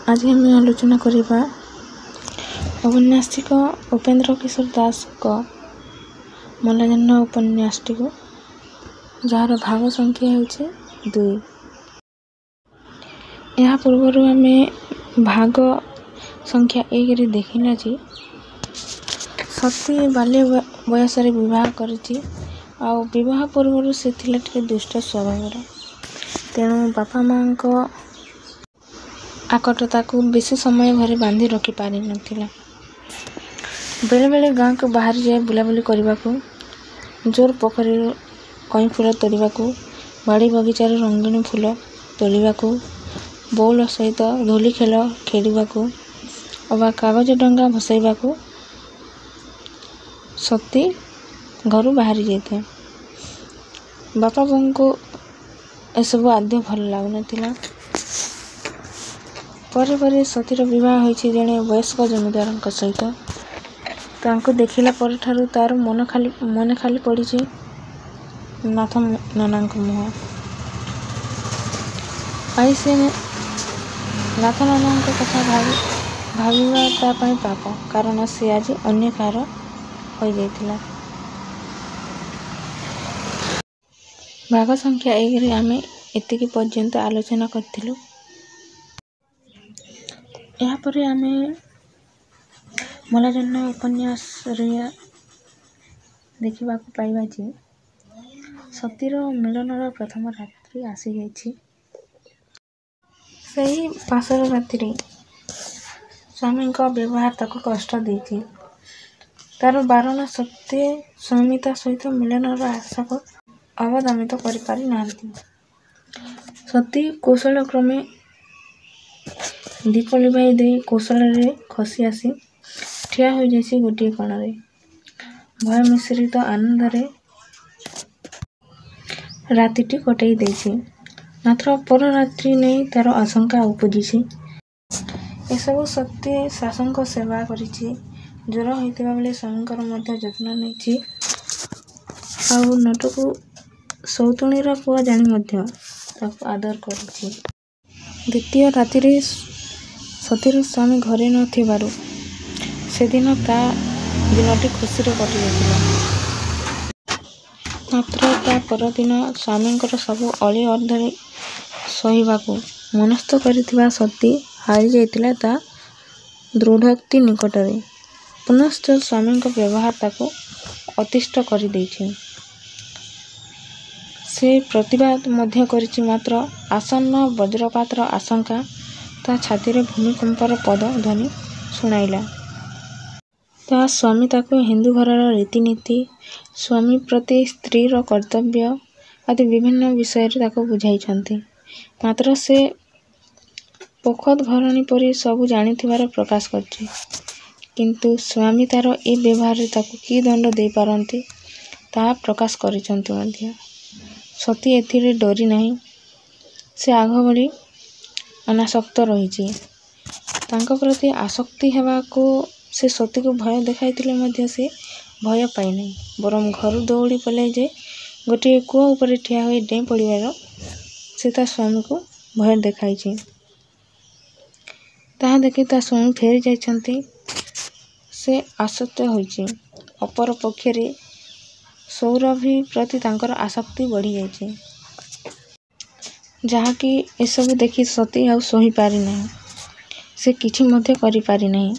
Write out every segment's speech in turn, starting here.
ଆଜି ଆମେ ଆଲୋଚନା କରିବା ଔପନ୍ୟାସିକ ଉପେନ୍ଦ୍ର କିଶୋର ଦାସଙ୍କ ମଲାଜହ୍ନ ଉପନ୍ୟାସଟିକୁ, ଯାହାର ଭାଗ ସଂଖ୍ୟା ହେଉଛି 2। ଏହା ପୂର୍ବରୁ ଆମେ ଭାଗ ସଂଖ୍ୟା 1ରେ ଦେଖିଲା ଯେ ସତୀ ବାଲ୍ୟ ବୟସରେ ବିବାହ କରିଛି। ଆଉ ବିବାହ ପୂର୍ବରୁ ସେ ଥିଲା ଟିକେ ଦୁଷ୍ଟ ସ୍ୱଭାବର। ତେଣୁ ବାପା ମାଆଙ୍କ ଆକଟ ତାକୁ ବେଶୀ ସମୟ ଘରେ ବାନ୍ଧି ରଖିପାରିନଥିଲା। ବେଳେବେଳେ ଗାଁକୁ ବାହାରିଯାଏ ବୁଲାବୁଲି କରିବାକୁ, ଜୋର ପୋଖରୀରୁ କଇଁ ଫୁଲ ତୋଳିବାକୁ, ବାଡ଼ି ବଗିଚାରୁ ରଙ୍ଗୀନ ଫୁଲ ତୋଳିବାକୁ, ବଉଳ ସହିତ ଧୂଳି ଖେଳ ଖେଳିବାକୁ ଅବା କାଗଜ ଡଙ୍ଗା ଭସାଇବାକୁ ସତୀ ଘରୁ ବାହାରି ଯାଇଥାଏ। ବାପା ବୋଉଙ୍କୁ ଏସବୁ ଆଦୌ ଭଲ ଲାଗୁନଥିଲା। ପରେ ପରେ ସତୀର ବିବାହ ହୋଇଛି ଜଣେ ବୟସ୍କ ଜମିଦାରଙ୍କ ସହିତ। ତାଙ୍କୁ ଦେଖିଲା ପରଠାରୁ ତାର ମନେ ଖାଲି ପଡ଼ିଛି ନାଥ ନନାଙ୍କ ମୁହଁ। ଆଇ ସେ ନାଥ ନନାଙ୍କ କଥା ଭାବିବା ତା ପାଇଁ ପାପ, କାରଣ ସେ ଆଜି ଅନ୍ୟ କାହାର ହୋଇଯାଇଥିଲା। ଭାଗ ସଂଖ୍ୟା 1ରେ ଆମେ ଏତିକି ପର୍ଯ୍ୟନ୍ତ ଆଲୋଚନା କରିଥିଲୁ। ଏହାପରେ ଆମେ ମଲାଜହ୍ନ ଉପନ୍ୟାସରେ ଦେଖିବାକୁ ପାଇବା ଯେ ସତୀର ମିଳନର ପ୍ରଥମ ରାତ୍ରି ଆସିଯାଇଛି। ସେହି ପାଶର ରାତିରେ ସ୍ୱାମୀଙ୍କ ବ୍ୟବହାର ତାକୁ କଷ୍ଟ ଦେଇଛି। ତାର ବାରଣ ସତ୍ତ୍ୱେ ସ୍ୱାମୀ ତା ସହିତ ମିଳନର ଆଶାକୁ ଅବଦମିତ କରିପାରି ନାହାନ୍ତି। ସତୀ କୌଶଳକ୍ରମେ ଦୀପ ଲିଭାଇ ଦେଇ କୌଶଳରେ ଖସି ଆସି ଠିଆ ହୋଇଯାଇଛି ଗୋଟିଏ କୋଣରେ। ଭୟ ମିଶ୍ରିତ ଆନନ୍ଦରେ ରାତିଟି କଟାଇ ଦେଇଛି। ମାତ୍ର ପରରାତ୍ରି ନେଇ ତାର ଆଶଙ୍କା ଉପୁଜିଛି। ଏସବୁ ସତ୍ତ୍ୱେ ଶାଶୁଙ୍କ ସେବା କରିଛି, ଜ୍ୱର ହୋଇଥିବା ବେଳେ ସ୍ୱାମୀଙ୍କର ମଧ୍ୟ ଯତ୍ନ ନେଇଛି, ଆଉ ନଟକୁ ସଉତୁଣୀର ପୁଅ ଜାଣି ମଧ୍ୟ ତାକୁ ଆଦର କରିଛି। ଦ୍ୱିତୀୟ ରାତିରେ ସତୀର ସ୍ୱାମୀ ଘରେ ନ ଥିବାରୁ ସେଦିନ ତା ଦିନଟି ଖୁସିରେ କଟିଯାଇଥିଲା। ମାତ୍ର ତା ପରଦିନ ସ୍ୱାମୀଙ୍କର ସବୁ ଅଳି ଅର୍ଦ୍ଦଳି ସହିବାକୁ ମନସ୍ଥ କରିଥିବା ସତୀ ହାରିଯାଇଥିଲା ତା ଦୃଢ଼ୋକ୍ତି ନିକଟରେ। ପୁନଶ୍ଚ ସ୍ୱାମୀଙ୍କ ବ୍ୟବହାର ତାକୁ ଅତିଷ୍ଠ କରିଦେଇଛି। ସେ ପ୍ରତିବାଦ ମଧ୍ୟ କରିଛି, ମାତ୍ର ଆସନ୍ନ ବଜ୍ରପାତର ଆଶଙ୍କା ତା ଛାତିରେ ଭୂମିକମ୍ପର ପଦ ଧ୍ୱନି ଶୁଣାଇଲା। ତା ସ୍ୱାମୀ ତାକୁ ହିନ୍ଦୁ ଘରର ରୀତିନୀତି, ସ୍ୱାମୀ ପ୍ରତି ସ୍ତ୍ରୀର କର୍ତ୍ତବ୍ୟ ଆଦି ବିଭିନ୍ନ ବିଷୟରେ ତାକୁ ବୁଝାଇଛନ୍ତି। ମାତ୍ର ସେ ପୋଖତ ଘରଣୀ ପରି ସବୁ ଜାଣିଥିବାର ପ୍ରକାଶ କରିଛି। କିନ୍ତୁ ସ୍ୱାମୀ ତାର ଏ ବ୍ୟବହାରରେ ତାକୁ କି ଦଣ୍ଡ ଦେଇପାରନ୍ତି ତାହା ପ୍ରକାଶ କରିଛନ୍ତି ମଧ୍ୟ। ସତୀ ଏଥିରେ ଡରି ନାହିଁ। ସେ ଆଗ ଭଳି ଅନାସକ୍ତ ରହିଛି। ତାଙ୍କ ପ୍ରତି ଆସକ୍ତି ହେବାକୁ ସେ ସତୀକୁ ଭୟ ଦେଖାଇଥିଲେ ମଧ୍ୟ ସେ ଭୟ ପାଇନାହିଁ। ବରଂ ଘରୁ ଦୌଡ଼ି ପଳାଇ ଯାଇ ଗୋଟିଏ କୂଅ ଉପରେ ଠିଆ ହୋଇ ଡେଇଁ ପଡ଼ିବାର ସେ ତା ସ୍ୱାମୀକୁ ଭୟ ଦେଖାଇଛି। ତାହା ଦେଖି ତା ସ୍ୱାମୀ ଫେରି ଯାଇଛନ୍ତି। ସେ ଆଶ୍ଚର୍ଯ୍ୟ ହୋଇଛି। ଅପର ପକ୍ଷରେ ସୌରଭୀ ପ୍ରତି ତାଙ୍କର ଆସକ୍ତି ବଢ଼ିଯାଇଛି, ଯାହାକି ଏସବୁ ଦେଖି ସତୀ ଆଉ ସହିପାରି ନାହିଁ। ସେ କିଛି ମଧ୍ୟ କରିପାରି ନାହିଁ।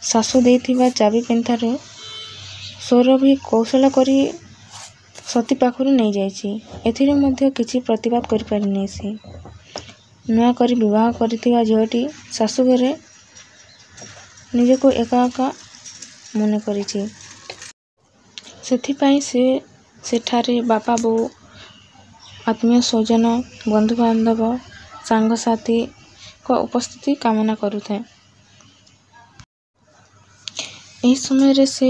ଶାଶୁ ଦେଇଥିବା ଚାବି ପେନ୍ଥାରୁ ସୌରଭୀ କୌଶଳ କରି ସତୀ ପାଖରୁ ନେଇଯାଇଛି। ଏଥିରେ ମଧ୍ୟ କିଛି ପ୍ରତିବାଦ କରିପାରିନାହିଁ ସେ। ନୂଆ କରି ବିବାହ କରିଥିବା ଝିଅଟି ଶାଶୁଘରେ ନିଜକୁ ଏକା ଏକା ମନେ କରିଛି। ସେଥିପାଇଁ ସେ ସେଠାରେ ବାପା ବୋଉ, ଆତ୍ମୀୟ ସ୍ୱଜନ, ବନ୍ଧୁବାନ୍ଧବ, ସାଙ୍ଗସାଥୀଙ୍କ ଉପସ୍ଥିତି କାମନା କରୁଥାଏ। ଏହି ସମୟରେ ସେ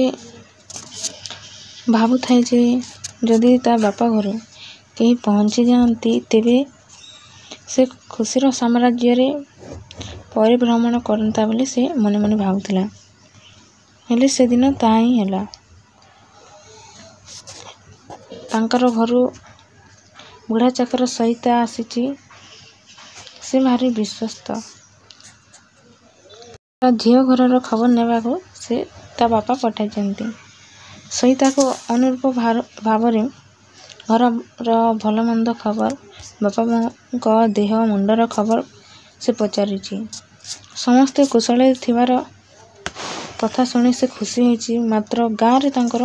ଭାବୁଥାଏ ଯେ ଯଦି ତା ବାପ ଘରୁ କେହି ପହଞ୍ଚି ଯାଆନ୍ତି, ତେବେ ସେ ଖୁସିର ସାମ୍ରାଜ୍ୟରେ ପରିଭ୍ରମଣ କରନ୍ତା ବୋଲି ସେ ମନେ ମନେ ଭାବୁଥିଲା। ହେଲେ ସେଦିନ ତାହା ହିଁ ହେଲା। ତାଙ୍କର ଘରୁ ବୁଢ଼ା ଚାକର ସହିତ ଆସିଛି। ସେ ଭାରି ବିଶ୍ୱସ୍ତ। ତା ଝିଅ ଘରର ଖବର ନେବାକୁ ସେ ତା ବାପା ପଠାଇଛନ୍ତି। ସଇତାକୁ ଅନୁରୂପ ଭାବରେ ଘରର ଭଲମନ୍ଦ ଖବର, ବାପାଙ୍କ ଦେହ ମୁଣ୍ଡର ଖବର ସେ ପଚାରିଛି। ସମସ୍ତେ କୁଶଳରେ ଥିବାର କଥା ଶୁଣି ସେ ଖୁସି ହୋଇଛି। ମାତ୍ର ଗାଁରେ ତାଙ୍କର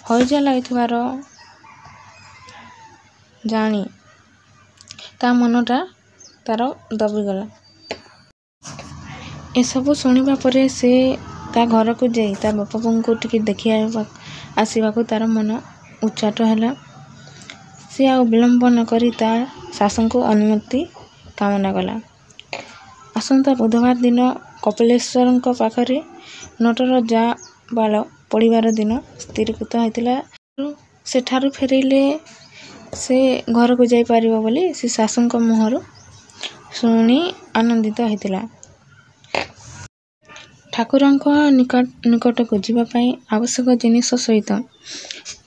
ହଇଜା ଲାଗିଥିବାର ଜାଣି ତା ମନଟା ତାର ଦବିଗଲା। ଏସବୁ ଶୁଣିବା ପରେ ସେ ତା ଘରକୁ ଯାଇ ତା ବାପାଙ୍କୁ ଟିକେ ଦେଖି ଆସିବାକୁ ତାର ମନ ଉଚ୍ଚାଟ ହେଲା। ସେ ଆଉ ବିଳମ୍ବ ନ କରି ତା ଶାଶୁଙ୍କୁ ଅନୁମତି କାମନା କଲା। ଆସନ୍ତା ବୁଧବାର ଦିନ କପିଳେଶ୍ୱରଙ୍କ ପାଖରେ ନୋଟର ଜାବାଳ ପଡ଼ିବାର ଦିନ ସ୍ଥିରୀକୃତ ହୋଇଥିଲା। ସେଠାରୁ ଫେରିଲେ ସେ ଘରକୁ ଯାଇପାରିବ ବୋଲି ସେ ଶାଶୁଙ୍କ ମୁହଁରୁ ଶୁଣି ଆନନ୍ଦିତ ହୋଇଥିଲା। ଠାକୁରଙ୍କ ନିକଟକୁ ଯିବା ପାଇଁ ଆବଶ୍ୟକ ଜିନିଷ ସହିତ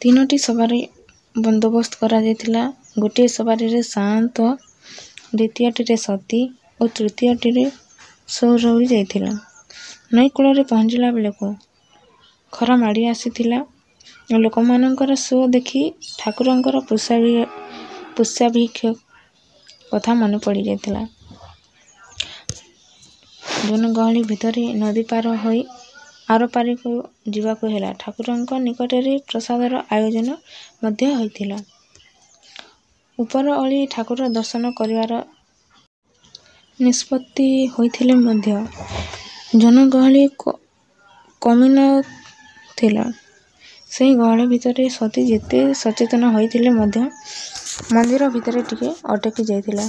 3ଟି ସବାରି ବନ୍ଦୋବସ୍ତ କରାଯାଇଥିଲା। ଗୋଟିଏ ସବାରିରେ ସାଆନ୍ତ, ଦ୍ୱିତୀୟଟିରେ ସତୀ ଓ ତୃତୀୟଟିରେ ସୌରଭୀ ଯାଇଥିଲା। ନଈକୂଳରେ ପହଞ୍ଚିଲା ବେଳକୁ ଖରା ମାଡ଼ି ଆସିଥିଲା। ଲୋକମାନଙ୍କର ସୁଅ ଦେଖି ଠାକୁରଙ୍କର ପୁଷ୍ପାଭିଷେକ କଥା ମନେ ପଡ଼ିଯାଇଥିଲା। ଜନଗହଳି ଭିତରେ ନଦୀ ପାର ହୋଇ ଆରପାରିକୁ ଯିବାକୁ ହେଲା। ଠାକୁରଙ୍କ ନିକଟରେ ପ୍ରସାଦର ଆୟୋଜନ ମଧ୍ୟ ହୋଇଥିଲା। ଉପର ଓଳି ଠାକୁର ଦର୍ଶନ କରିବାର ନିଷ୍ପତ୍ତି ହୋଇଥିଲେ ମଧ୍ୟ ଜନଗହଳି କମି ନ ଥିଲା। ସେହି ଗହଳି ଭିତରେ ସତୀ ଯେତେ ସଚେତନ ହୋଇଥିଲେ ମଧ୍ୟ ମନ୍ଦିର ଭିତରେ ଟିକେ ଅଟକି ଯାଇଥିଲା।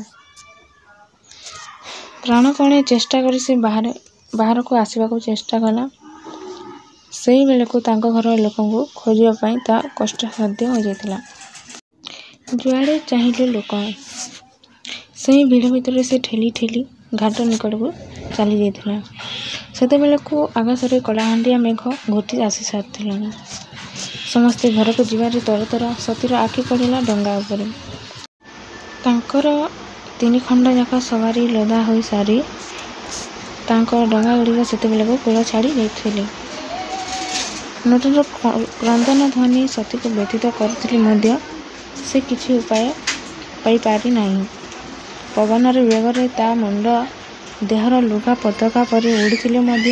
ପ୍ରାଣପଣେ ଚେଷ୍ଟା କରି ସେ ବାହାରକୁ ଆସିବାକୁ ଚେଷ୍ଟା କଲା। ସେହିବେଳକୁ ତାଙ୍କ ଘର ଲୋକଙ୍କୁ ଖୋଜିବା ପାଇଁ ତା କଷ୍ଟସାଧ୍ୟ ହୋଇଯାଇଥିଲା। ଯୁଆଡ଼େ ଚାହିଁଲେ ଲୋକ। ସେହି ଭିଡ଼ ଭିତରେ ସେ ଠେଲି ଠେଲି ଘାଟ ନିକଟକୁ ଚାଲିଯାଇଥିଲା। ସେତେବେଳକୁ ଆକାଶରେ କଳାହାଣ୍ଡିଆ ମେଘ ଘୋଟି ଆସିସାରିଥିଲାଣି। ସମସ୍ତେ ଘରକୁ ଯିବାରେ ତରତର। ସତୀର ଆଖି ପଡ଼ିଲା ଡଙ୍ଗା ଉପରେ। ତାଙ୍କର 3 ଖଣ୍ଡ ଯାକ ସବାରି ଲଦା ହୋଇ ସାରି ତାଙ୍କ ଡଙ୍ଗାଗୁଡ଼ିକ ସେତେବେଳକୁ କୂଳ ଛାଡ଼ି ଯାଇଥିଲେ। ନୋଟର କ୍ରନ୍ଦନ ଧ୍ୱନି ସତୀକୁ ବ୍ୟଥିତ କରୁଥିଲେ ମଧ୍ୟ ସେ କିଛି ଉପାୟ ପାଇପାରି ନାହିଁ। ପବନର ବେଗରେ ତା ମୁଣ୍ଡ ଦେହର ଲୁଗା ପତାକା ପରି ଉଡ଼ୁଥିଲେ ମଧ୍ୟ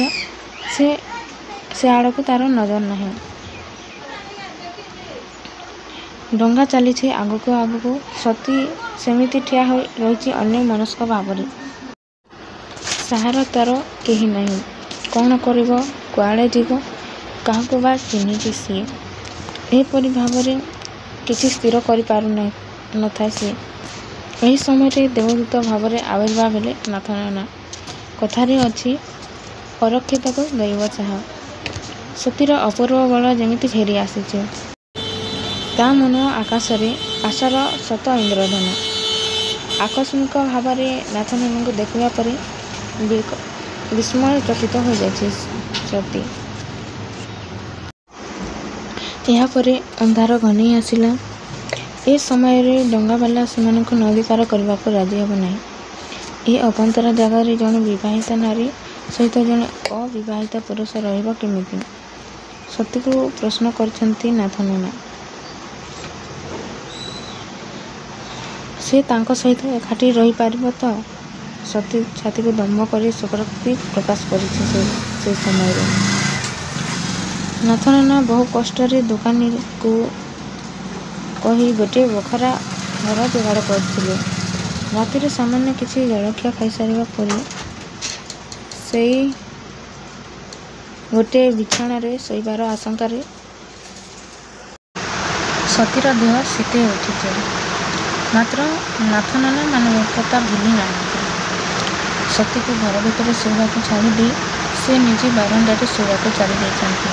ସେ ଆଡ଼କୁ ତାର ନଜର ନାହିଁ। ଡଙ୍ଗା ଚାଲିଛି ଆଗକୁ ଆଗକୁ। ସତୀ ସେମିତି ଠିଆ ହୋଇ ରହିଛି ଅନ୍ୟମନସ୍କ ଭାବରେ। ସାହାର ତାର କେହି ନାହିଁ। କ'ଣ କରିବ, କୁଆଡ଼େ ଯିବ, କାହାକୁ ବା ଚିହ୍ନିଛି ସିଏ? ଏହିପରି ଭାବରେ କିଛି ସ୍ଥିର କରିପାରୁ ନଥାଏ ସିଏ। ଏହି ସମୟରେ ଦେବଦୂତ ଭାବରେ ଆବିର୍ଭାବ ହେଲେ ନାଥନନା। କଥାରେ ଅଛି, ଅରକ୍ଷିତକୁ ଦଇବ ସାହା। ସତୀର ଅପୂର୍ବ ବଳ ଯେମିତି ଫେରି ଆସିଛି। ତା ମନ ଆକାଶରେ ଆଶାର ଶତ ଇନ୍ଦ୍ରଧନୁ। ଆକସ୍ମିକ ଭାବରେ ନାଥନନାଙ୍କୁ ଦେଖିବା ପରେ ବିସ୍ମୟଚକିତ ହୋଇଯାଇଛି ସତୀ। ଏହାପରେ ଅନ୍ଧାର ଘନେଇ ଆସିଲା। ଏ ସମୟରେ ଡଙ୍ଗାବାଲା ସେମାନଙ୍କୁ ନଦୀ ପାର କରିବାକୁ ରାଜି ହେବ ନାହିଁ। ଏ ଅପନ୍ତରା ଜାଗାରେ ଜଣେ ବିବାହିତା ନାରୀ ସହିତ ଜଣେ ଅବିବାହିତ ପୁରୁଷ ରହିବ କେମିତି? ସତୀକୁ ପ୍ରଶ୍ନ କରିଛନ୍ତି ନାଥନନା। ସେ ତାଙ୍କ ସହିତ ଏକାଠି ରହିପାରିବ ତ? ସତୀ ଛାତିକୁ ଦମ୍ଭ କରି ସ୍ୱୀକାରୋକ୍ତି ପ୍ରକାଶ କରିଛି। ସେ ସମୟରେ ନାଥନନା ବହୁ କଷ୍ଟରେ ଦୋକାନୀକୁ କହି ଗୋଟିଏ ବଖରା ଘର ଯୋଗାଡ଼ କରିଥିଲେ। ରାତିରେ ସାମାନ୍ୟ କିଛି ଜଳଖିଆ ଖାଇସାରିବା ପରେ ସେଇ ଗୋଟିଏ ବିଛଣାରେ ଶୋଇବାର ଆଶଙ୍କାରେ ସତୀର ଦେହ ଶୀତେଇ ଉଠିଛି। ମାତ୍ର ନାଥନନା ମାନବିକତା ଭୁଲି ନାହାନ୍ତି। ସତୀକୁ ଘର ଭିତରେ ଶୋଇବାକୁ ଛାଡ଼ିଦେଇ ସେ ନିଜେ ବାରଣ୍ଡାରେ ଶୋଇବାକୁ ଚାଲିଯାଇଛନ୍ତି।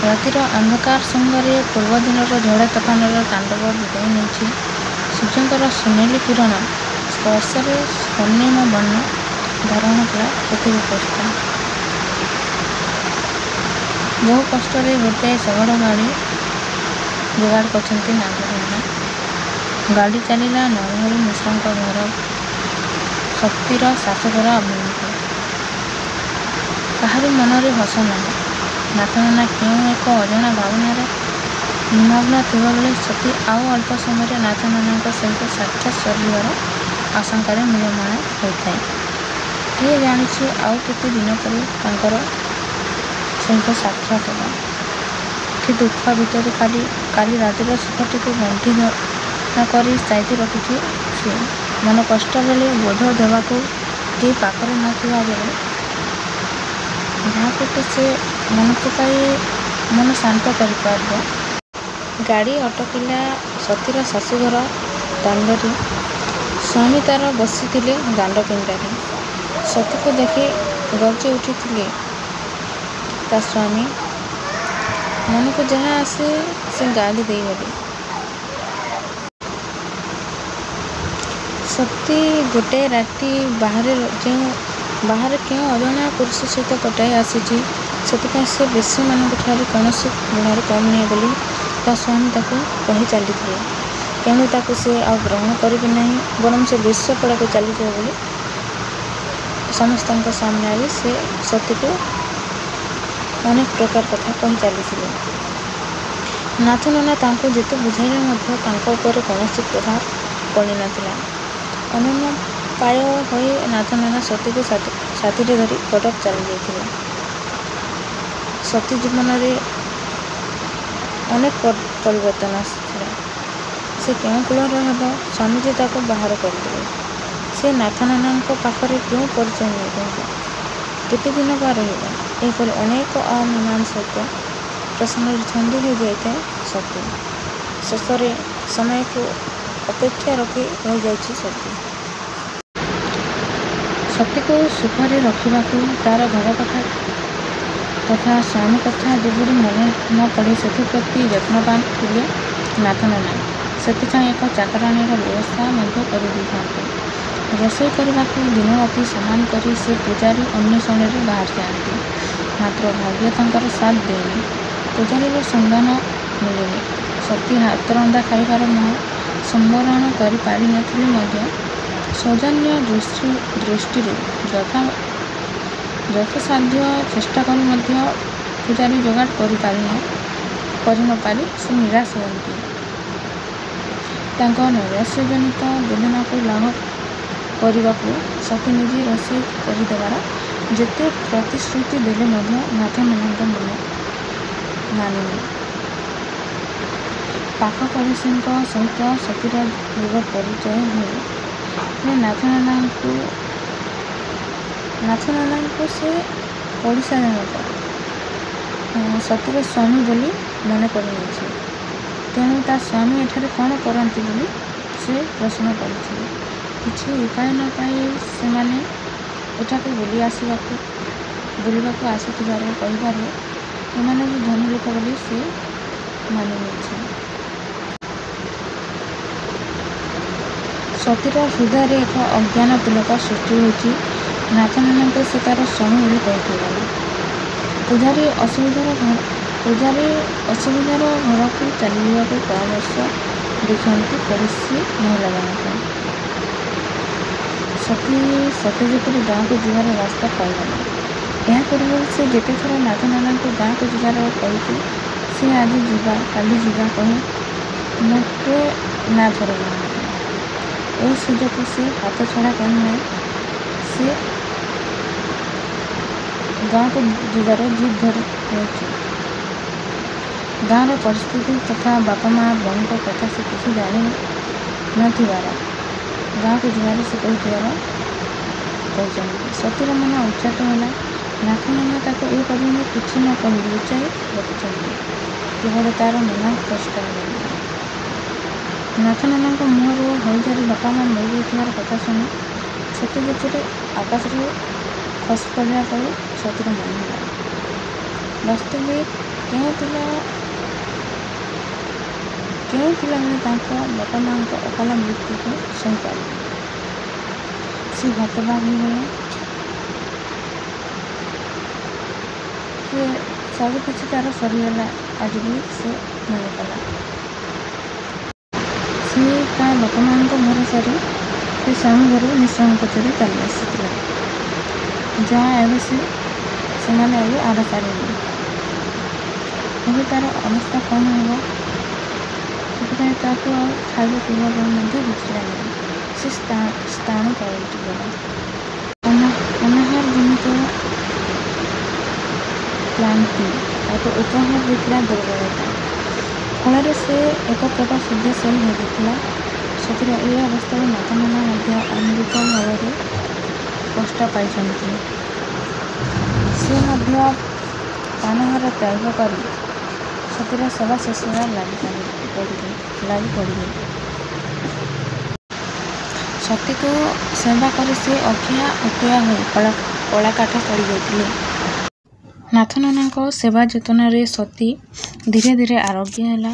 ରାତିର ଅନ୍ଧକାର ସଙ୍ଗରେ ପୂର୍ବଦିନର ଝଡ଼ ତୋଫାନର ତାଣ୍ଡବ ବିଦାୟ ନେଇଛି। ସୂର୍ଯ୍ୟଙ୍କର ସୁନେଲି କିରଣ ସ୍ପର୍ଶରେ ସ୍ୱର୍ଣ୍ଣିମ ବର୍ଣ୍ଣ ଧାରଣ କଲା ପୃଥିବୀ ପୃଷ୍ଠ। ବହୁ କଷ୍ଟରେ ଗୋଟାଏ ଶଗଡ଼ ଗାଡ଼ି ଯୋଗାଡ଼ କରିଛନ୍ତି ନାଥନନା। ଗାଡ଼ି ଚାଲିଲା ନରହରି ମିଶ୍ରଙ୍କ ଘର ସତୀର ଶାଶୁଘର ଅଭିମୁଖେ। କାହାରି ମନରେ ହସ ନାହିଁ। ନାଥନନା କେଉଁ ଏକ ଅଜଣା ଭାବନାରେ ନିମଗ୍ନ ଥିବାବେଳେ ସତୀ ଆଉ ଅଳ୍ପ ସମୟରେ ନାଥନନାଙ୍କ ସହିତ ସାକ୍ଷାତ ସରିଯିବାର ଆଶଙ୍କାରେ ମ୍ରିୟମାଣ ହୋଇଥାଏ। କିଏ ଜାଣିଛି ଆଉ କେତେ ଦିନ ପରେ ତାଙ୍କର ସହିତ ସାକ୍ଷାତ ହେବ। କି ଦୁଃଖ ଭିତରେ କାଲି ରାତିର ସୁଖଟିକୁ ଗଣ୍ଠି କରି ସାଇତି ରଖିଛି ସେ। ମନ କଷ୍ଟ ବେଳେ ବୋଧ ଦେବାକୁ କେହି ପାଖରେ ନଥିବା ବେଳେ ଯାହା ପ୍ରତି ସେ ମନ ପକାଇ ମନ ଶାନ୍ତ କରିପାରିବ। ଗାଡ଼ି ଅଟକିଲା ସତୀର ଶାଶୁଘର ଦାଣ୍ଡରେ। ସ୍ୱାମୀ ତାର ବସିଥିଲେ ଦାଣ୍ଡ ପିଣ୍ଡାରେ। ସତୀକୁ ଦେଖି ଗର୍ଜି ଉଠିଥିଲେ ତା ସ୍ୱାମୀ। ମନକୁ ଯାହା ଆସେ ସେ ଗାଳି ଦେଇଗଲେ। ସତୀ ଗୋଟାଏ ରାତି ବାହାରେ କେଉଁ ଅଜଣା ପୁରୁଷ ସହିତ କଟାଇ ଆସିଛି। ସେଥିପାଇଁ ସେ ବେଶ୍ୟାମାନଙ୍କଠାରୁ କୌଣସି ଗୁଣରେ କମ୍ ନୁହେଁ ବୋଲି ତା ସ୍ୱାମୀ ତାକୁ କହି ଚାଲିଥିଲେ। ତେଣୁ ତାକୁ ସେ ଆଉ ଗ୍ରହଣ କରିବେ ନାହିଁ। ବରଂ ସେ ବେଶ୍ୟାପଡ଼ାକୁ ଚାଲିଯିବ ବୋଲି ସମସ୍ତଙ୍କ ସାମ୍ନାରେ ସେ ସତୀକୁ ଅନେକ ପ୍ରକାର କଥା କହି ଚାଲିଥିଲେ। ନାଥନନା ତାଙ୍କୁ ଯେତେ ବୁଝାଇଲେ ମଧ୍ୟ ତାଙ୍କ ଉପରେ କୌଣସି ପ୍ରଭାବ ପଡ଼ିନଥିଲା। ଅନନ୍ୟୋପାୟ ହୋଇ ନାଥନନା ସତୀକୁ ସାଥିରେ ଧରି କଟକ ଚାଲିଯାଇଥିଲେ। ସତୀ ଜୀବନରେ ଅନେକ ପରିବର୍ତ୍ତନ ଆସିଥିଲା। ସେ କେଉଁ କୁଳର ହେବ ସ୍ୱାମୀ ଯେ ତାକୁ ବାହାର କରିଦେଲେ। ସେ ନାଥନନାଙ୍କ ପାଖରେ କେଉଁ ପରିଚୟ ନେଇ ରହିବ। କେତେ ଦିନ ବା ରହିବ। ଏହିପରି ଅନେକ ଅମୀମାଂସିତ ପ୍ରଶ୍ନରେ ଛନ୍ଦି ହୋଇଯାଇଥାଏ ସତୀ। ଶେଷରେ ସମୟକୁ ଅପେକ୍ଷା ରଖି ରହିଯାଇଛି ସତୀ। ସତୀକୁ ସୁଖରେ ରଖିବାକୁ ତାର ଘର କଥା ତଥା ସ୍ୱାମୀ କଥା ଯେପରି ମନେ ନ ପଡ଼େ ସେଥିପ୍ରତି ଯତ୍ନବାନ ଥିଲେ ନାଥନନା। ସେଥିପାଇଁ ଏକ ଚାକରାଣୀର ବ୍ୟବସ୍ଥା ମଧ୍ୟ କରିଦେଇଥାନ୍ତି। ରୋଷେଇ କରିବାକୁ ଦିନରାତି ସମାନ କରି ସେ ପୂଜାରୀ ଅନ୍ୱେଷଣରେ ବାହାରିଯାଆନ୍ତି। ମାତ୍ର ଭାଗ୍ୟ ତାଙ୍କର ସାଥ ଦେଇନି। ପୂଜାରୀର ସନ୍ଧାନ ମିଳିନି। ସତୀ ହାତରନ୍ଧା ଖାଇବାର ମୋହ ସମ୍ବରଣ କରି ପାରିନଥିଲେ ମଧ୍ୟ ସୌଜନ୍ୟ ଦୃଷ୍ଟିରୁ ଯଥାସାଧ୍ୟ ଚେଷ୍ଟା କରି ମଧ୍ୟ ପୂଜାରୀ ଯୋଗାଡ଼ କରି ନ ପାରି ସେ ନିରାଶ ହୁଅନ୍ତି। ତାଙ୍କ ନୈରାଶ୍ୟଜନିତ ବେଦନାକୁ ଲାଘବ କରିବାକୁ ସତୀ ନିଜେ ରୋଷେଇ କରିଦେବାର ଯେତେ ପ୍ରତିଶ୍ରୁତି ଦେଲେ ମଧ୍ୟ ନାଥନନାଙ୍କ ମନ ମାନିନି। ପାଖ ପଡ଼ୋଶୀଙ୍କ ସହିତ ସତୀର ଦୂର ପରିଚୟ ହୁଏ। ହେଲେ ନାଥନନାଙ୍କୁ ସେ ପଡ଼ିଶା ଜଣକ ସତୀର ସ୍ୱାମୀ ବୋଲି ମନେ କରିନେଇଛି। ତେଣୁ ତା ସ୍ୱାମୀ ଏଠାରେ କ'ଣ କରନ୍ତି ବୋଲି ସେ ପ୍ରଶ୍ନ କରିଛି। କିଛି ଉପାୟ ନ ପାଇ ସେମାନେ ଏଠାକୁ ବୁଲିବାକୁ ଆସିଥିବାର କହିବାରୁ ଏମାନେ ବି ଧନୀ ଲୋକ ବୋଲି ସେ ମାନି ନେଇଛି। ସତୀର ହୃଦୟରେ ଏକ ଅଜ୍ଞାନ ତିଳକ ସୃଷ୍ଟି ହୋଇଛି। ନାଥନନାଙ୍କୁ ସେ ତାର ସ୍ୱାମୀ ବୋଲି କହିଥିବାରୁ। ପୂଜାରୀ ଅସୁବିଧାର ଘରକୁ ଚାଲିଯିବାକୁ ପରାମର୍ଶ ଦେଇଛନ୍ତି ପଡ଼ୋଶୀ ମହିଳାମାନଙ୍କୁ। ସତୀ ସତେ ଯେପରି ଗାଁକୁ ଯିବାର ରାସ୍ତା ପାଇଗଲେ। ଏହା ପୂର୍ବରୁ ସେ ଯେତେଥର ନାଥନନାଙ୍କୁ ଗାଁକୁ ଯିବାର କହିଛି ସେ ଆଜି ଯିବା କାଲି ଯିବା କହି ମୋଟେ ନା ଧରୁନାହାନ୍ତି। ଏହି ସୁଯୋଗକୁ ସେ ହାତଛଡ଼ା କରିନାହିଁ। ସେ ଗାଁକୁ ଯିବାର ଜିଦ୍ ଧରି ରହିଛି। ଗାଁର ପରିସ୍ଥିତି ତଥା ବାପା ମା ବୋଉଙ୍କ କଥା ସେ କିଛି ଜାଣି ନଥିବାର ଗାଁକୁ ଯିବାର ସେ କହିଛନ୍ତି। ସତୀର ମନ ଉଚ୍ଚାଟ ହେଲା। ନାଥନନା ତାକୁ ଏ ପର୍ଯ୍ୟନ୍ତ କିଛି ନ କହି ଲୁଚାଇ ରଖିଛନ୍ତି କେବଳ ତାର ମନ କଷ୍ଟ ହେବନି। ନାଥନନାଙ୍କ ମୁହଁରୁ ହଇଜାରେ ବାପା ମା ମରିଯାଇଥିବାର କଥା ଶୁଣି ସତେ ଯେପରି ଆକାଶରୁ ଖସି ପଡ଼ିଲା ପରି ସତୀର ମନେ ହେଲା। ବାସ୍ତବିକ କେଉଁ ପିଲାମାନେ ତାଙ୍କ ବାପା ମାଙ୍କ ଅକାଳ ମୃତ୍ୟୁକୁ ସହିପାରିବେ। ସେ ହତବାକ୍ ହୋଇଗଲା। ସବୁ କିଛି ତାର ସରିଗଲା ଆଜି ବୋଲି ସେ ମନେ କଲା। ସେ ତା ବାପା ମାଙ୍କ ଭରସାରେ ସେ ସ୍ୱାମୀ ଘରକୁ ନିଃସଙ୍କୋଚରେ ଚାଲି ଆସିଥିଲା। ଯାହା ଏବେ ସେ ସେମାନେ ଏବେ ଆର ପାରିବେ। ଏବେ ତା'ର ଅବସ୍ଥା କ'ଣ ହେବ? ସେଥିପାଇଁ ତାକୁ ଆଉ ଖାଇବା ପିଇବା ପାଇଁ ମଧ୍ୟ ରୁଚିଲା ନାହିଁ। ସେ ସ୍ଥାଣୁ ପାଲଟିଗଲା। ଅନାହାର ଜନିତ କ୍ଳାନ୍ତି ତାକୁ ଉପହାର ଦେଇଥିଲା ଦୁର୍ବଳତା। ଫଳରେ ସେ ଏକ ପ୍ରକାର ଶଯ୍ୟାଶାୟୀ ହୋଇଯାଇଥିଲା। ସତରେ ଏହି ଅବସ୍ଥାରେ ନାଥନନା ମଧ୍ୟ ଅନୁରୂପ ଭାବରେ କଷ୍ଟ ପାଇଛନ୍ତି। ସେ ମଧ୍ୟ ପାନହାର ତ୍ୟାଗ କରି ସତୀର ସେବା ଶୁଶ୍ରୂଷାରେ ଲାଗି ପଡ଼ିଲେ। ସତୀକୁ ସେବା କରି ସେ ଅଖିଆ ଉକିଆ ହୋଇ କଳାକାଠ ପଡ଼ିଯାଇଥିଲେ। ନାଥନନାଙ୍କ ସେବା ଯତ୍ନରେ ସତୀ ଧୀରେ ଧୀରେ ଆରୋଗ୍ୟ ହେଲା।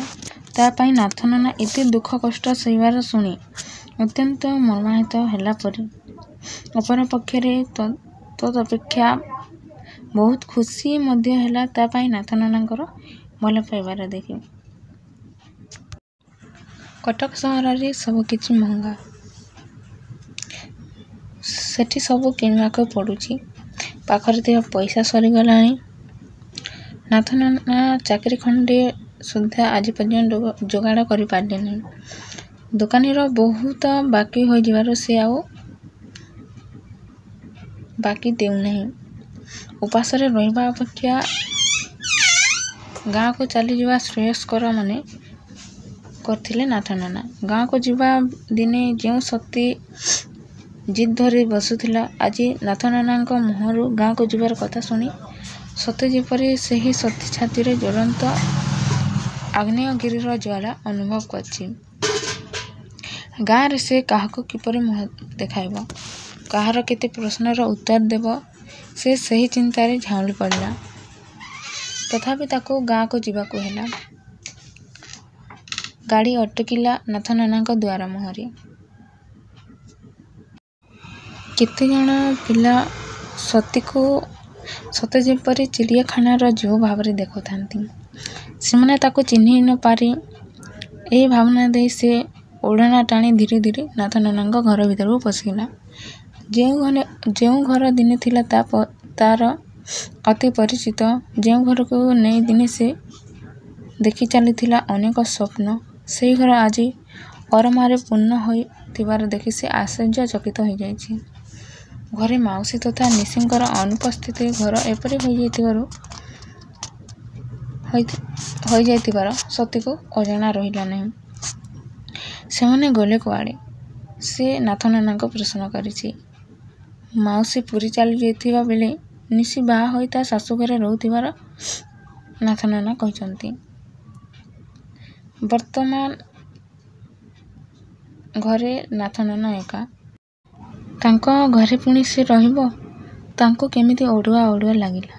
ତା ପାଇଁ ନାଥନନା ଏତେ ଦୁଃଖ କଷ୍ଟ ସହିବାର ଶୁଣି ଅତ୍ୟନ୍ତ ମର୍ମାହତ ହେଲା ପରି। ଅପରପକ୍ଷରେ ତଦପେକ୍ଷା ବହୁତ ଖୁସି ମଧ୍ୟ ହେଲା ତା ପାଇଁ ନାଥନନାଙ୍କର ଭଲ ପାଇବାର ଦେଖି। କଟକ ସହରରେ ସବୁକିଛି ମହଙ୍ଗା। ସେଠି ସବୁ କିଣିବାକୁ ପଡ଼ୁଛି। ପାଖରେ ଥିବା ପଇସା ସରିଗଲାଣି। ନାଥନନା ଚାକିରି ଖଣ୍ଡେ ସୁଦ୍ଧା ଆଜି ପର୍ଯ୍ୟନ୍ତ ଯୋଗାଡ଼ କରିପାରିଲେ ନାହିଁ। ଦୋକାନୀର ବହୁତ ବାକି ହୋଇଯିବାରୁ ସେ ଆଉ ବାକି ଦେଉନାହିଁ। ଉପାସରେ ରହିବା ଅପେକ୍ଷା ଗାଁକୁ ଚାଲିଯିବା ଶ୍ରେୟସ୍କର ମନେ କରିଥିଲେ ନାଥନନା। ଗାଁକୁ ଯିବା ଦିନେ ଯେଉଁ ସତୀ ଜିଦ୍ ଧରି ବସୁଥିଲା, ଆଜି ନାଥନନାଙ୍କ ମୁହଁରୁ ଗାଁକୁ ଯିବାର କଥା ଶୁଣି ସତେ ଯେପରି ସେହି ସତୀ ଛାତିରେ ଜ୍ୱଳନ୍ତ ଆଗ୍ନେୟଗିରିର ଜ୍ୱାଳା ଅନୁଭବ କରିଛି। ଗାଁରେ ସେ କାହାକୁ କିପରି ମୁହଁ ଦେଖାଇବ, କାହାର କେତେ ପ୍ରଶ୍ନର ଉତ୍ତର ଦେବ, ସେ ସେହି ଚିନ୍ତାରେ ଝାଉଁଳି ପଡ଼ିଲା। ତଥାପି ତାକୁ ଗାଁକୁ ଯିବାକୁ ହେଲା। ଗାଡ଼ି ଅଟକିଲା ନାଥନନାଙ୍କ ଦୁଆର ମୁହଁରେ। କେତେଜଣ ପିଲା ସତୀକୁ ସତେ ଯେପରି ଚିଡ଼ିଆଖାନାର ଜୋ ଭାବରେ ଦେଖୁଥାନ୍ତି। ସେମାନେ ତାକୁ ଚିହ୍ନି ନ ପାରି ଏହି ଭାବନା ଦେଇ ସେ ଓଢ଼ଣା ଟାଣି ଧୀରେ ଧୀରେ ନାଥନନାଙ୍କ ଘର ଭିତରକୁ ପଶିଗଲା। ଯେଉଁ ଘର ଦିନେ ଥିଲା ତାର ଅତି ପରିଚିତ, ଯେଉଁ ଘରକୁ ନେଇ ଦିନେ ସେ ଦେଖି ଚାଲିଥିଲା ଅନେକ ସ୍ୱପ୍ନ, ସେହି ଘର ଆଜି ଅରମାରେ ପୂର୍ଣ୍ଣ ହୋଇଥିବାର ଦେଖି ସେ ଆଶ୍ଚର୍ଯ୍ୟଚକିତ ହୋଇଯାଇଛି। ଘରେ ମାଉସୀ ତଥା ନିଶିଙ୍କର ଅନୁପସ୍ଥିତିରେ ଘର ଏପରି ହୋଇଯାଇଥିବାର ସତୀକୁ ଅଜଣା ରହିଲା ନାହିଁ। ସେମାନେ ଗଲେ କୁଆଡ଼େ, ସେ ନାଥନନାଙ୍କୁ ପ୍ରଶ୍ନ କରିଛି। ମାଉସୀ ପୁରୀ ଚାଲିଯାଇଥିବା ବେଳେ ନିଶି ବାହା ହୋଇ ତା ଶାଶୁଘରେ ରହୁଥିବାର ନାଥନନା କହିଛନ୍ତି। ବର୍ତ୍ତମାନ ଘରେ ନାଥନନା ଏକା। ତାଙ୍କ ଘରେ ପୁଣି ସେ ରହିବ? ତାଙ୍କୁ କେମିତି ଅଡ଼ୁଆ ଅଡ଼ୁଆ ଲାଗିଲା।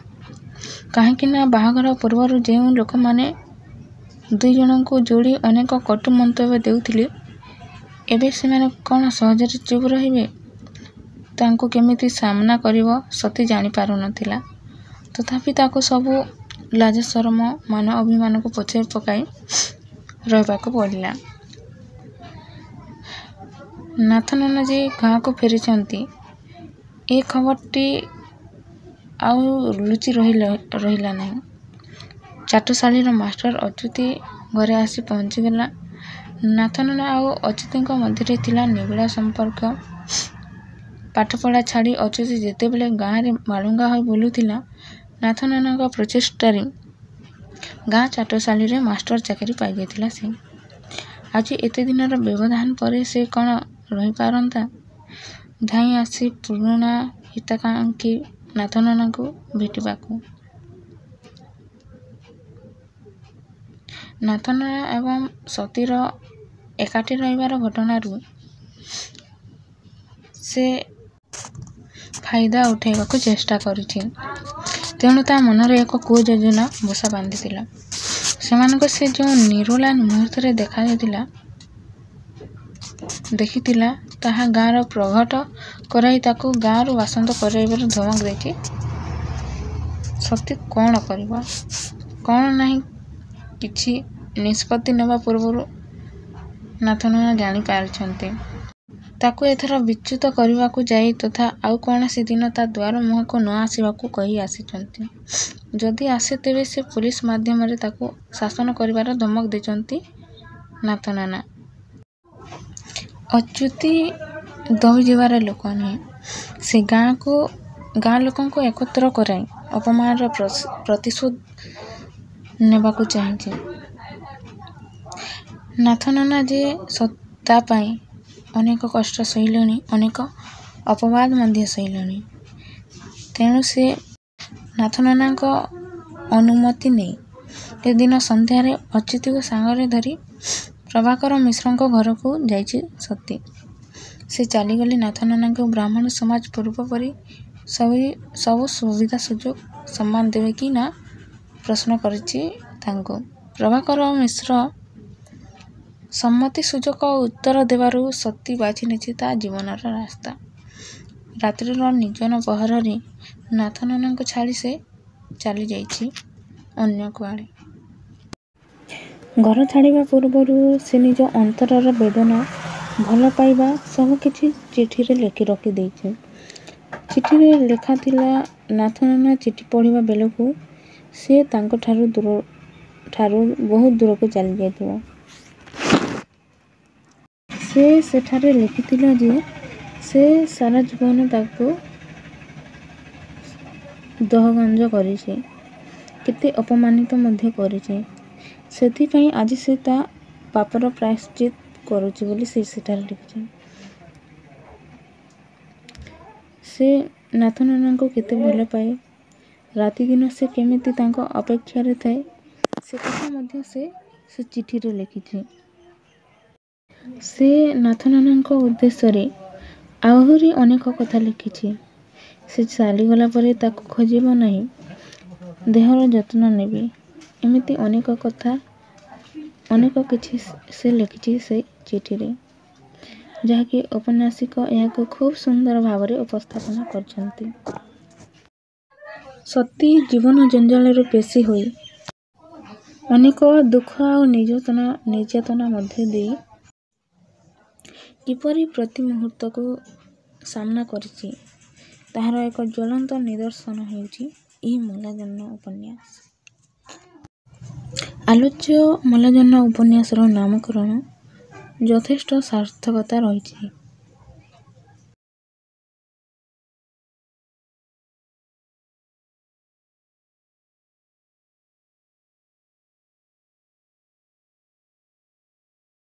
କାହିଁକିନା ବାହାଘର ପୂର୍ବରୁ ଯେଉଁ ଲୋକମାନେ ଦୁଇଜଣଙ୍କୁ ଯୋଡ଼ି ଅନେକ କଟୁ ମନ୍ତବ୍ୟ ଦେଉଥିଲେ, ଏବେ ସେମାନେ କ'ଣ ସହଜରେ ଚୁପ୍ ରହିବେ? ତାଙ୍କୁ କେମିତି ସାମନା କରିବ ସତୀ ଜାଣିପାରୁନଥିଲା। ତଥାପି ତାକୁ ସବୁ ଲାଜ ସରମ ମାନ ଅଭିମାନକୁ ପଛରେ ପକାଇ ରହିବାକୁ ପଡ଼ିଲା। ନାଥନନା ଯେ ଗାଁକୁ ଫେରିଛନ୍ତି, ଏ ଖବରଟି ଆଉ ଲୁଚି ରହିଲା ନାହିଁ। ଚାଟଶାଳୀର ମାଷ୍ଟର ଅଚ୍ୟୁତି ଘରେ ଆସି ପହଞ୍ଚିଗଲା। ନାଥନନା ଆଉ ଅଚ୍ୟୁତିଙ୍କ ମଧ୍ୟରେ ଥିଲା ନିବିଡ଼ ସମ୍ପର୍କ। ପାଠପଢ଼ା ଛାଡ଼ି ଅଚ୍ୟୁତି ଯେତେବେଳେ ଗାଁରେ ବାଳୁଙ୍ଗା ହୋଇ ବୁଲୁଥିଲା, ନାଥନନାଙ୍କ ପ୍ରଚେଷ୍ଟାରେ ଗାଁ ଚାଟଶାଳୀରେ ମାଷ୍ଟର ଚାକିରି ପାଇଯାଇଥିଲା ସେ। ଆଜି ଏତେ ଦିନର ବ୍ୟବଧାନ ପରେ ସେ କ'ଣ ରହିପାରନ୍ତା ଧାଇଁ ଆସି ପୁରୁଣା ହିତାକାଂକ୍ଷୀ ନାଥନନାଙ୍କୁ ଭେଟିବାକୁ। ନାଥନନା ଏବଂ ସତୀର ଏକାଠି ରହିବାର ଘଟଣାରୁ ସେ ଫାଇଦା ଉଠାଇବାକୁ ଚେଷ୍ଟା କରିଛି। ତେଣୁ ତା ମନରେ ଏକ କୁଯୋଜନା ବସା ବାନ୍ଧିଥିଲା। ସେମାନଙ୍କୁ ସେ ଯେଉଁ ନିରୋଳା ମୁହୂର୍ତ୍ତରେ ଦେଖିଥିଲା, ତାହା ଗାଁର ପ୍ରଘଟ କରାଇ ତାକୁ ଗାଁରୁ ବାସନ୍ଦ କରାଇବାର ଧମକ ଦେଇଛି। ସତୀ କ'ଣ କରିବ, କ'ଣ ନାହିଁ, କିଛି ନିଷ୍ପତ୍ତି ନେବା ପୂର୍ବରୁ ନାଥନନା ଜାଣିପାରିଛନ୍ତି ତାକୁ ଏଥର ବିଚ୍ୟୁତ କରିବାକୁ ଯାଇ ତଥା ଆଉ କୌଣସି ଦିନ ତା ଦ୍ୱାର ମୁହଁକୁ ନ ଆସିବାକୁ କହି ଆସିଛନ୍ତି। ଯଦି ଆସେ ତେବେ ସେ ପୋଲିସ ମାଧ୍ୟମରେ ତାକୁ ଶାସନ କରିବାର ଧମକ ଦେଇଛନ୍ତି ନାଥନାନା। ଅଚ୍ୟୁତି ଦବିଯିବାର ଲୋକ ନୁହେଁ। ସେ ଗାଁ ଲୋକଙ୍କୁ ଏକତ୍ର କରାଇ ଅପମାନର ପ୍ରତିଶୋଧ ନେବାକୁ ଚାହିଁଛି। ନାଥନାନା ଯେ ତା ପାଇଁ ଅନେକ କଷ୍ଟ ସହିଲେଣି, ଅନେକ ଅପବାଦ ମଧ୍ୟ ସହିଲେଣି। ତେଣୁ ସେ ନାଥନାନାଙ୍କ ଅନୁମତି ନେଇ ସେଦିନ ସନ୍ଧ୍ୟାରେ ଅଚ୍ୟୁତିକୁ ସାଙ୍ଗରେ ଧରି ପ୍ରଭାକର ମିଶ୍ରଙ୍କ ଘରକୁ ଯାଇଛି ସତୀ। ସେ ଚାଲିଗଲେ ନାଥନାନାଙ୍କୁ ବ୍ରାହ୍ମଣ ସମାଜ ପୂର୍ବ ପରି ସବୁ ସୁବିଧା ସୁଯୋଗ ସମ୍ମାନ ଦେବେ କି ନା ପ୍ରଶ୍ନ କରିଛି ତାଙ୍କୁ। ପ୍ରଭାକର ମିଶ୍ର ସମ୍ମତି ସୂଚକ ଉତ୍ତର ଦେବାରୁ ସତୀ ବାଛି ନେଇଛି ତା ଜୀବନର ରାସ୍ତା। ରାତ୍ରିର ନିର୍ଜନ ପହରରେ ନାଥନାନାଙ୍କୁ ଛାଡ଼ି ସେ ଚାଲି ଯାଇଛି ଅନ୍ୟ କୁଆଡ଼େ। ଘର ଛାଡ଼ିବା ପୂର୍ବରୁ ସେ ନିଜ ଅନ୍ତରର ବେଦନା, ଭଲ ପାଇବା ସବୁକିଛି ଚିଠିରେ ଲେଖି ରଖିଦେଇଛି। ଚିଠିରେ ଲେଖାଥିଲା, ନାଥନାନା ଚିଠି ପଢ଼ିବା ବେଳକୁ ସେ ତାଙ୍କଠାରୁ ବହୁତ ଦୂରକୁ ଚାଲି ଯାଇଥିବ। ସେ ସେଠାରେ ଲେଖିଥିଲା ଯେ ସେ ସାରା ଜୀବନ ତାକୁ ଦହଗଞ୍ଜ କରିଛି, କେତେ ଅପମାନିତ ମଧ୍ୟ କରିଛି। ସେଥିପାଇଁ ଆଜି ସେ ତା ପାପର ପ୍ରାୟଶ୍ଚିତ କରୁଛି ବୋଲି ସେ ସେଠାରେ ଲେଖିଛି। ସେ ନାଥନାନାଙ୍କୁ କେତେ ଭଲ ପାଏ, ରାତିଦିନ ସେ କେମିତି ତାଙ୍କ ଅପେକ୍ଷାରେ ଥାଏ, ସେ କଥା ମଧ୍ୟ ସେ ଚିଠିରେ ଲେଖିଛି। ସେ ନାଥନାନାଙ୍କ ଉଦ୍ଦେଶ୍ୟରେ ଆହୁରି ଅନେକ କଥା ଲେଖିଛି। ସେ ଚାଲିଗଲା ପରେ ତାକୁ ଖୋଜିବ ନାହିଁ, ଦେହର ଯତ୍ନ ନେବି, ଏମିତି ଅନେକ କିଛି ସେ ଲେଖିଛି ସେ ଚିଠିରେ, ଯାହାକି ଔପନ୍ୟାସିକ ଏହାକୁ ଖୁବ୍ ସୁନ୍ଦର ଭାବରେ ଉପସ୍ଥାପନ କରିଛନ୍ତି। ସତୀ ଜୀବନ ଜଞ୍ଜାଳରୁ ପେଷି ହୋଇ ଅନେକ ଦୁଃଖ ଆଉ ନିର୍ଯାତନା ମଧ୍ୟ ଦେଇ କିପରି ପ୍ରତି ମୁହୂର୍ତ୍ତକୁ ସାମ୍ନା କରିଛି, ତାହାର ଏକ ଜ୍ୱଳନ୍ତ ନିଦର୍ଶନ ହେଉଛି ଏହି ମଲାଜହ୍ନ ଉପନ୍ୟାସ। ଆଲୋଚ୍ୟ ମଲାଜହ୍ନ ଉପନ୍ୟାସର ନାମକରଣ ଯଥେଷ୍ଟ ସାର୍ଥକତା ରହିଛି।